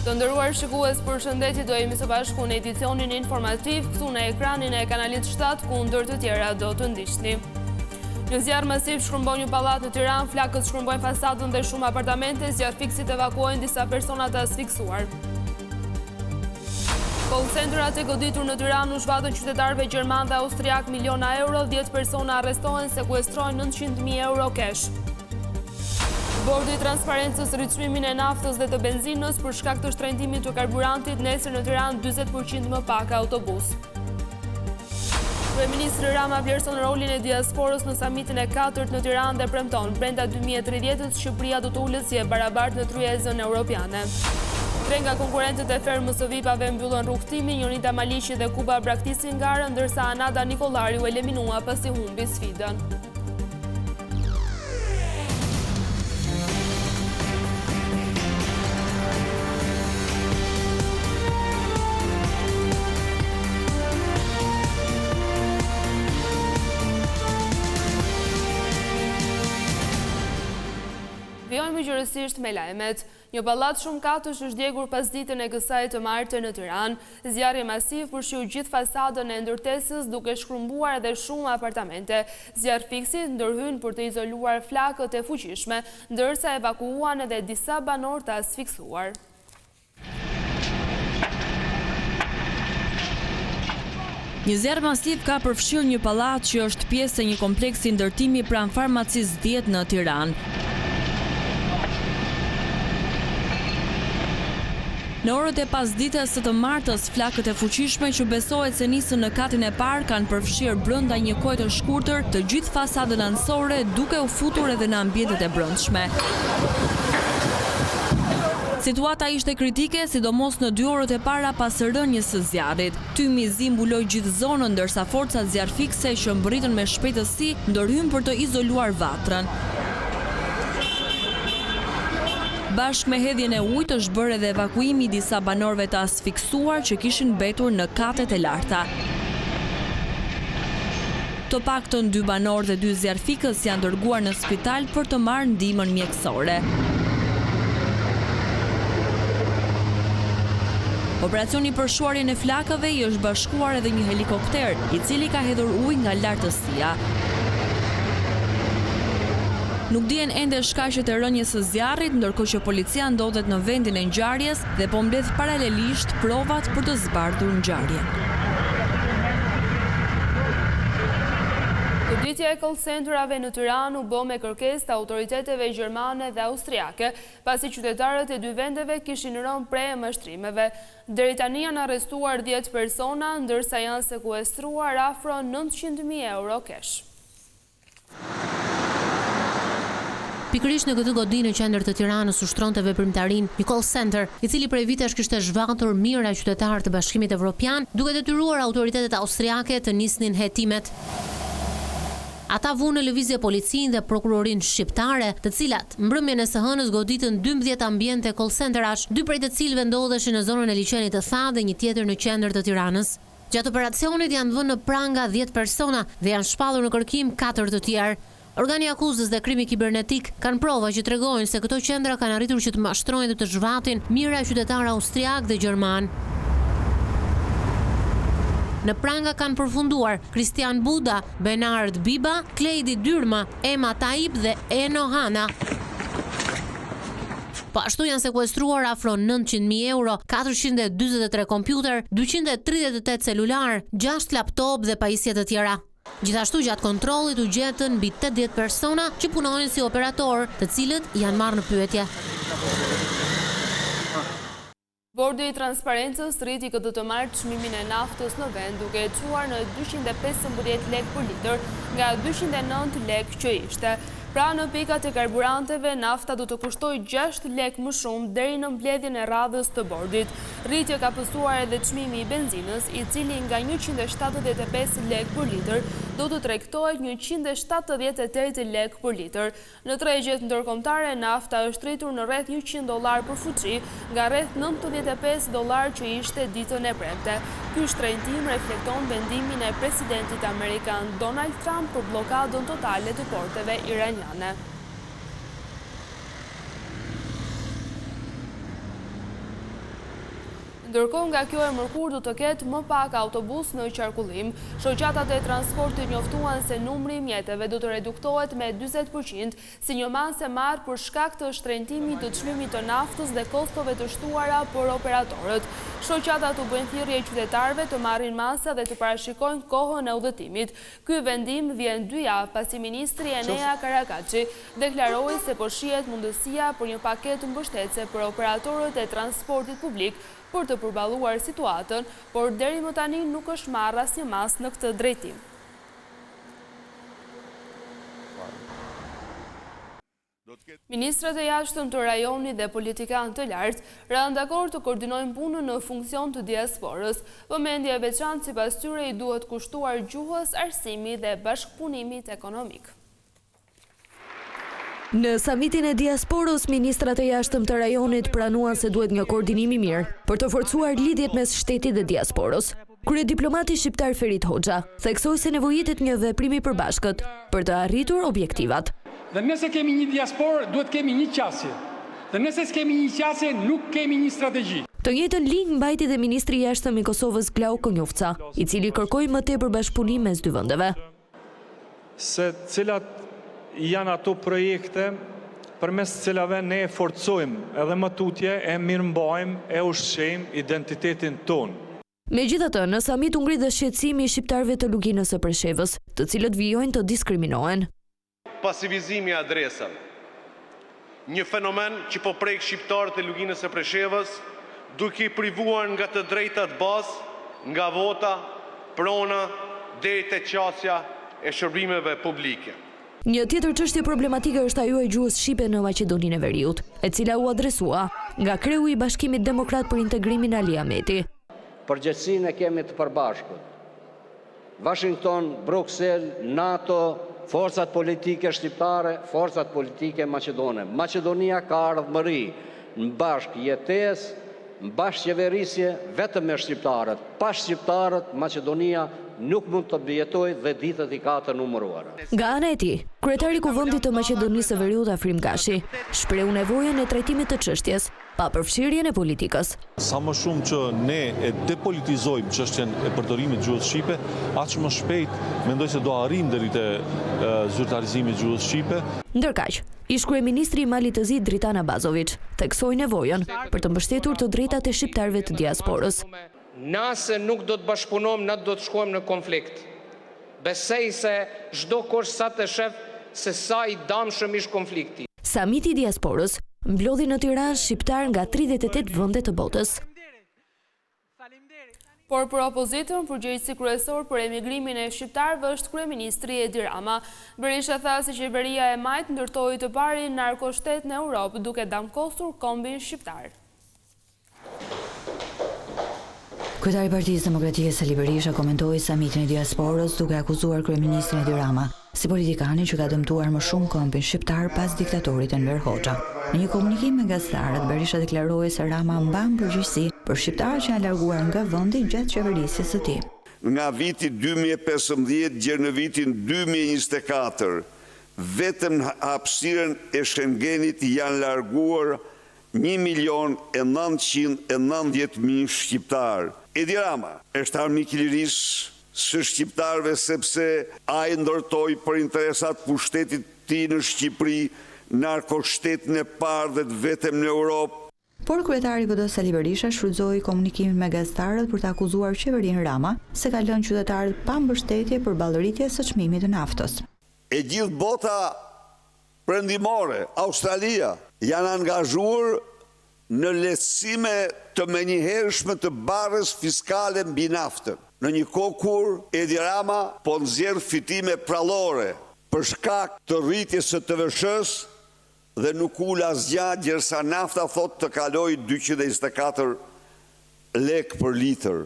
Të nderuar shikues, përshëndetje, do jemi së bashku në edicionin informativ këtu në ekranin e kanalit 7, ku ndër të tjera do të ndiqni. Një zjarr masiv shkrumbon një pallat në Tiranë, flakët shkrumbojnë fasadën dhe shumë apartamente, zjarrfikësit evakuojnë disa persona të asfiksuar. Call centrat e goditur në Tiranë u shbatën qytetarëve gjerman dhe austriak miliona euro, 10 persona arrestohen, sekuestrojnë 900.000 euro kesh. Bordi i transparencës rrit çmimin e naftës dhe të benzinës për shkak të shtrëngimit të karburantit, nesër në Tiranë 40% më pak autobus. Kryeministri Rama vlerëson rolin e diasporës në samitin e 4 në Tiranë dhe premton brenda 2030-s Shqipëria do të ulet si e barabartë në tryezën europiane. Tre nga konkurrentët e fermës së vipave mbyllën rrugtimin, Jonita Maliqi dhe Kuba braktisin garën, ndërsa Anada Nikollari u eliminua pasi humbi sfidën. Vjojmë gjërësisht me lajmet. Një pallat shumë katësh është djegur pas ditën e kësaj të martë në Tiranë. Zjarri masiv përfshiu gjithë fasadën e ndërtesës, duke shkrumbuar edhe shumë apartamente. Zjarrfikësit ndërhyn për të izoluar flakët e fuqishme, ndërsa evakuuan edhe disa banor të asfiksuar. Një zjarr masiv ka përfshirë një pallat që është pjesë e një kompleksi ndërtimi pranë farmacisë 10 në Tiranë. Në orët e pasdites së të martës, flakët e fuqishme që besohet se nisën në katin e parë kanë përfshirë brenda një koje të shkurtër të gjithë fasadën anësore, duke u futur edhe në ambientet e brendshme. Situata ishte kritike, sidomos në 2 orët e para pas rënjes së zjarrit. Tymi i zi mbuloi gjithë zonën, ndërsa forcat zjarrfikse që mbërritën me shpejtësi ndërhyn për të izoluar vatrën. Bashkë me hedhjen e ujit është bërë edhe evakuimi i disa banorëve të asfiksuar që kishin mbetur në katet e larta. Të paktën 2 banorë dhe 2 zjarrfikës janë dërguar në spital për të marrë ndihmën mjekësore. Operacioni për shuarjen e flakëve i është bashkuar edhe një helikopter, i cili ka hedhur ujë nga lartësia. Nuk dihen ende shkaqet e rënjes së zjarrit, ndërkohë që policia ndodhet në vendin e ngjarjes dhe po mbledh paralelisht provat për të zbardhur ngjarjen. Goditja e call centerave në Tiranë u bë me kërkesë të autoriteteve gjermane dhe austriake, pasi qytetarët e 2 vendeve kishin rënë prej mashtrimeve. Deri tani janë arrestuar 10 persona, ndërsa janë sekuestruar afro 900.000 euro kesh. Pikërisht në këtë godinë në qendër të Tiranës ushtronte veprimtarinë një call center, i cili prej vitesh kishte zhvatur mijëra qytetarë të Bashkimit Evropian, duke detyruar autoritetet austriake të nisnin hetimet. Ata vunë në lëvizje policinë dhe prokurorinë shqiptare, të cilat mbrëmjen e së hënës goditën 12 ambiente call centerash, 2 prej të cilëve ndodheshin në zonën e liçenit të Tha dhe një tjetër në qendër të Tiranës. Gjatë operacionit janë vënë në pranga 10 persona dhe janë shpallur në kërkim 4 të tjerë. Organi akuzës dhe krimi kibernetik kanë prova që tregojnë se këto qendra kanë arritur që të mashtrojnë dhe të zhvatin mijëra qytetarë austriak dhe gjerman. Në pranga kanë përfunduar Kristian Buda, Benard Biba, Kleidi Dyrma, Emma Taib dhe Eno Hana. Po ashtu janë sekuestruar afro 900.000 euro, 443 kompjuter, 238 celular, 6 laptop dhe pajisje të tjera. Gjithashtu gjatë kontrollit u gjetën mbi 80 persona që punojnë si operator, të cilët janë marrë në pyetje. Bordi i transparencës rriti këtë të martë çmimin e naftës në vend, duke e çuar në 215 lekë për litër nga 209 lekë që ishte. Pra në pikat e karburanteve, nafta do të kushtoj 6 lekë më shumë deri në mbledhjen e radhës të bordit. Rritje ka pësuar edhe çmimi i benzinës, i cili nga 175 lekë për litër do të tregtohet 178 lekë për litër. Në tregjet ndërkombëtare, nafta është rritur në rreth $100 për fuqi, nga rreth $95 që ishte ditën e premte. Ky shtrëngim reflekton vendimin e presidentit amerikan Donald Trump për blokadën totale të porteve iraniane. Ndërkohë nga kjo e mërkur do të ketë më pak autobus në qarkullim. Shoqatat e transportit njoftuan se numri i mjeteve do të reduktohet me 40% si një masë e marrë për shkak të shtrentimit të çmimit të naftës dhe kostove të shtuara për operatorët. Shoqatat u bën thirrje qytetarëve të marrin masa dhe të parashikojnë kohën e udhëtimit. Ky vendim vjen 2 javë pasi ministri Enea Karakaçi deklaroi se po shihet mundësia për një paketë mbështetëse për operatorët e transportit publik për të përballuar situatën, por deri më tani nuk është marrë asnjë mas në këtë drejtim. Ministrat e jashtëm të rajonit dhe politikanë të lartë rënë dakord të koordinojnë punën në funksion të diasporës. Vëmendje e veçantë sipas tyre i duhet kushtuar gjuhës, arsimit dhe bashkëpunimit ekonomik. Në samitin e diasporës, ministrat e jashtëm të rajonit pranuan se duhet një koordinim i mirë për të forcuar lidhjet mes shtetit dhe diasporës. Kryediplomati shqiptar Ferit Hoxha theksoi se nevojitet një veprim i përbashkët për të arritur objektivat. Dhe nëse kemi një diasporë, duhet kemi një qasje. Dhe nëse s'kemi një qasje, nuk kemi një strategji. Të njëjtën linjë mbajti dhe ministri i jashtëm i Kosovës Glauko Njofca, i cili kërkoi më tepër bashkëpunim mes dy vendeve. Se cilat janë ato projekte përmes cilave ne e forcojmë edhe më tutje e mirëmbajmë e ushqejmë identitetin tonë. Megjithatë, në samit u ngrit dhe shqetësimi i shqiptarëve të Luginës së Preshevës, të cilët vijojnë të diskriminohen. Pasivizimi i adresave. Një fenomen që po prek shqiptarët e Luginës së Preshevës, duke i privuar nga të drejtat bazë, nga vota, prona, deri te qasja e shërbimeve publike. Një tjetër çështje problematike është ajo e gjuhës shqipe në Maqedoninë e Veriut, e cila u adresua nga kreu i Bashkimit Demokrat për Integrimin Ali Ahmeti. Përgjegjësinë e kemi të përbashkët. Washington, Bruxelles, NATO, forcat politike shqiptare, forcat politike maqedone. Maqedonia ka ardhmëri në bashkëjetesë, në bashkëqeverisje vetëm me shqiptarët. Pa shqiptarët, Maqedonia nuk mund të jetojë dhe ditët i ka të numëruara. Nga ana e tij, kryetari i Kuvendit të Maqedonisë së Veriut Afrim Gashi shpreu nevojën e trajtimit të çështjes pa përfshirjen e politikës. Sa më shumë që ne e depolitizojmë çështjen e përdorimit të gjuhës shqipe, aq më shpejt mendoj se do arrijmë deri te zyrtarizimi i gjuhës shqipe. Ndërkaq, ish kryeministri i Malit të Zi Dritan Abazović theksoi nevojën për të mbështetur të drejtat e shqiptarëve të diasporës. Nëse nuk do të bashkëpunojmë, ne do të shkojmë në konflikt. Besoj se çdo kush sa të shef se sa i dëmshëm ish konflikti. Samiti i diasporës mblodhi në Tiranë shqiptar nga 38 vende të botës. Por për opozitën, përgjegjësi kryesor për emigrimin e shqiptarëve është kryeministri Edi Rama. Berisha tha se qeveria e majt ndërtoi të parin narkoshtet në Europë duke damkosur kombin shqiptar. Kryetari i Partisë Demokratike Sali Berisha komentoi samitin e diasporës duke akuzuar kryeministrin Edi Rama si politikanin që ka dëmtuar më shumë kombin shqiptar pas diktatorit Enver Hoxha. Në një komunikim me gazetarët, Berisha deklaroi se Rama mban përgjegjësi për shqiptarët që janë larguar nga vendi gjatë qeverisjes së tij. Nga viti 2015 deri në vitin 2024, vetëm në hapësirën e Schengenit janë larguar 1.990.000 shqiptar. Edi Rama është armik i lirisë së shqiptarëve sepse ai ndërtoi për interesat pushtetit të tij në Shqipëri narkoshtetin e parë dhe të vetëm në Europë. Por kryetari i PD Sali Berisha shfrytëzoi komunikimin me gazetarët për të akuzuar qeverinë Rama se ka lënë qytetarët pa mbështetje për ballëritjes së çmimit të naftës. E gjithë bota perëndimore, Australia, janë angazhuar në lehtësime të menjëhershme të barrës fiskale mbi naftën. Në një kohë kur Edi Rama po nxjerr fitime prallore për shkak të rritjes së TVSH-s dhe nuk ul asgjë, ndërsa nafta thot të kalojë 224 lek për litër.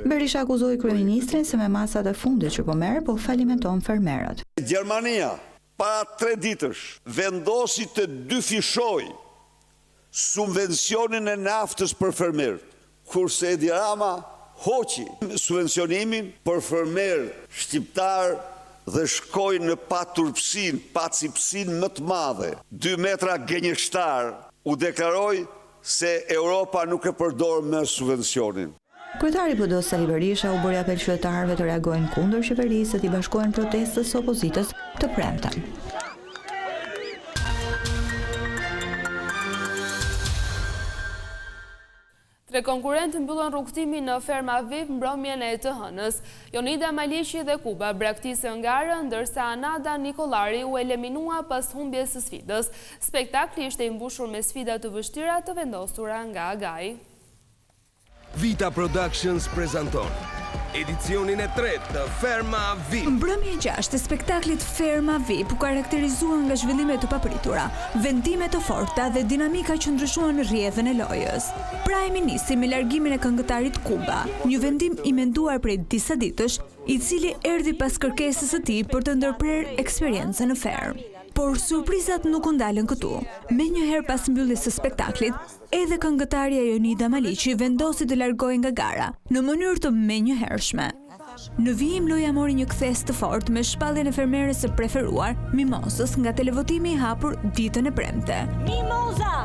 Berisha akuzoi kryeministrin se me masat e fundit që po merr po falimenton fermerët. Gjermania para 3 ditësh vendosi të dyfishojë subvencionin e naftës për fermerët, kurse Edi Rama hoqi subvencionimin për fermerë shqiptar dhe shkoi në pacipsin më të madhe. 2 metra gënjeshtar u deklaroi se Europa nuk e përdor më subvencionin. Kryetari i PD Sali Berisha u bëri apel qytetarëve të reagojnë kundër qeverisë dhe t'i bashkohen protestës së opozitës të premten. Tre konkurrentë mbyllën rrugtimin në ferma VIP mbrëmjen e të hënës. Jonida Maliqi dhe Kuba braktisën garën, ndërsa Anada Nikolari u eliminua pas humbjes së sfidës. Spektakli ishte i mbushur me sfida të vështira të vendosura nga Agaj. Vita Productions prezanton edicionin e 3 të Ferma VIP. Mbrëmja e 6 të spektaklit Ferma VIP u karakterizua nga zhvillime të papritura, vendime të forta dhe dinamika që ndryshuan në rrjedhën e lojës. Pra e nisi me largimin e këngëtarit Kuba, një vendim i menduar prej disa ditësh, i cili erdhi pas kërkesës së tij për të ndërprer eksperiencën në fermë. Por surprizat nuk u ndalën këtu. Me njëherë pas mbylljes së spektaklit, edhe këngëtarja Jonida Maliqi vendosi të largohej nga gara, në mënyrë të menjëhershme. Në vijim loja mori një kthes të fortë me shpalljen e fermeres së preferuar, Mimosës, nga televotimi i hapur ditën e premte. Mimoza!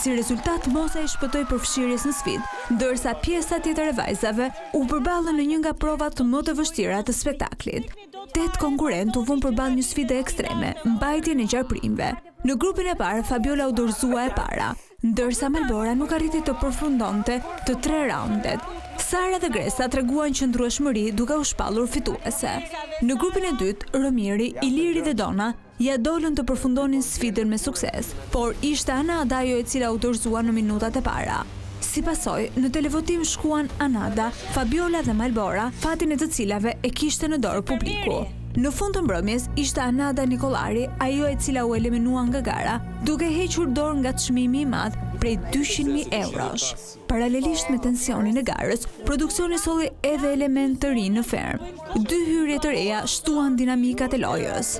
Si rezultat, Moza i shpëtoi përfshirjes në sfidë, ndërsa pjesa tjetër e vajzave u përballën në një nga provat më të vështira të spektaklit. 8 konkurrentë u vënë përballë një sfide ekstreme, mbajtjen e gjarprimve. Në grupin e parë, Fabiola u dorëzua e para, ndërsa Malbora nuk arriti të përfundonte të 3 raundet. Sara dhe Gresa treguan qëndrueshmëri duke u shpallur fituese. Në grupin e dytë, Romiri, Iliri dhe Dona ja dolën të përfundonin sfidën me sukses, por ishte Anada ajo e cila u dorëzua në minutat e para. Si pasoj, në televotim shkuan Anada, Fabiola dhe Malbora, fatin e të cilave e kishte në dorë publiku. Në fund të mbrëmjes ishte Anada Nikolari, ajo e cila u eliminua nga gara, duke hequr dorë nga çmimi i madh prej 200.000 eurosh. Paralelisht me tensionin e garës, produksioni solli edhe element të ri në fermë. 2 hyrje të reja shtuan dinamikat e lojës.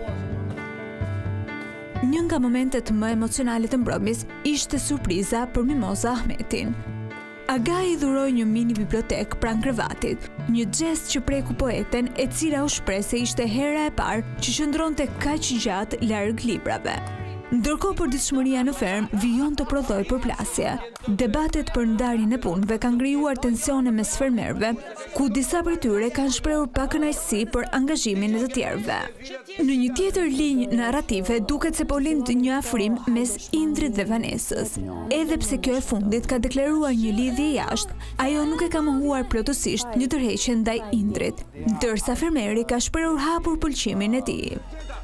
Një nga momentet më emocionale të mbrëmjes ishte surpriza për Mimoza Ahmetin. Agaj i dhuroi një mini bibliotek pranë krevatit, një gest që preku poeten e cila u shpreh se ishte hera e parë që qëndronte kaq gjatë larg librave. Ndërkohë përditshmëria në fermë vijon të prodhoi përplasje. Debatet për ndarjen e punëve kanë krijuar tensione mes fermerëve, ku disa prej tyre kanë shprehur pakënaqësi për angazhimin e të tjerëve. Në një tjetër linjë narrative duket se po lind një afrim mes Indrit dhe Vanesës. Edhe pse kjo e fundit ka deklaruar një lidhje jashtë, ajo nuk e ka mohuar plotësisht një tërheqje ndaj Indrit, ndërsa fermeri ka shprehur hapur pëlqimin e tij.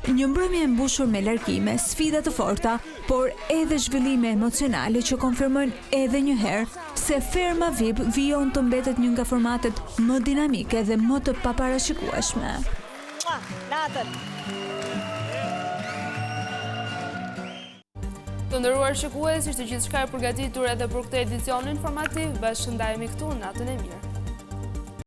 Një mbrëmje e mbushur me largime, sfida të forta, por edhe zhvillime emocionale që konfirmojnë edhe një herë se Ferma VIP vijon të mbetet një nga formatet më dinamike dhe më të paparashikueshme. Të nderuar shikues, ishte gjithçka e përgatitur edhe për këtë edicion informativ. Bashkëndajemi këtu, natën e mirë.